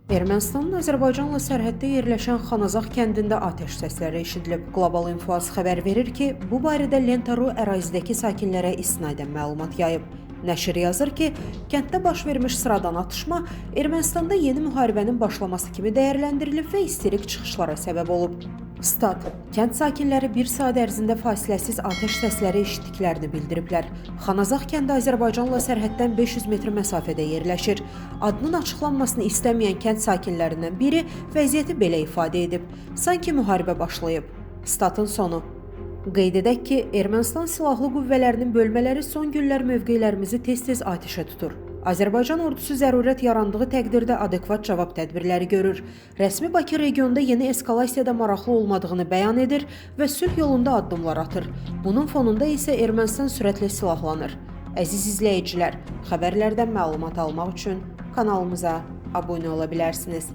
Ermənistanın Azərbaycanla sərhəddə yerləşən Xanazaq kəndində atəş səsləri eşidilib. Qlobal İnfo xəbər verir ki, bu barədə Lenta.ru ərazidəki sakinlərə isnadən məlumat yayıb. Nəşr yazır ki, kənddə baş vermiş sıradan atışma Ermənistanda yeni müharibənin başlaması kimi dəyərləndirilib və isterik çıxışlara səbəb olub. Stat, kənd sakinləri bir saat ərzində fasiləsiz atəş səsləri eşitdiklərini bildiriblər. Xanazaq kəndi Azərbaycanla sərhəddən 500 metr məsafədə yerləşir. Adının açıqlanmasını istəməyən kənd sakinlərindən biri vəziyyəti belə ifadə edib. Sanki müharibə başlayıb. Statın sonu. Qeyd edək ki, Ermənistan silahlı qüvvələrinin bölmələri son günlər mövqelərimizi tez-tez atəşə tutur. Azərbaycan ordusu zərurət yarandığı təqdirdə adekvat cavab tədbirləri görür. Rəsmi Bakı regionda yeni eskalasiyada maraqlı olmadığını bəyan edir və sülh yolunda addımlar atır. Bunun fonunda isə Ermənistan sürətlə silahlanır. Əziz izləyicilər, xəbərlərdən məlumat almaq üçün kanalımıza abunə ola bilərsiniz.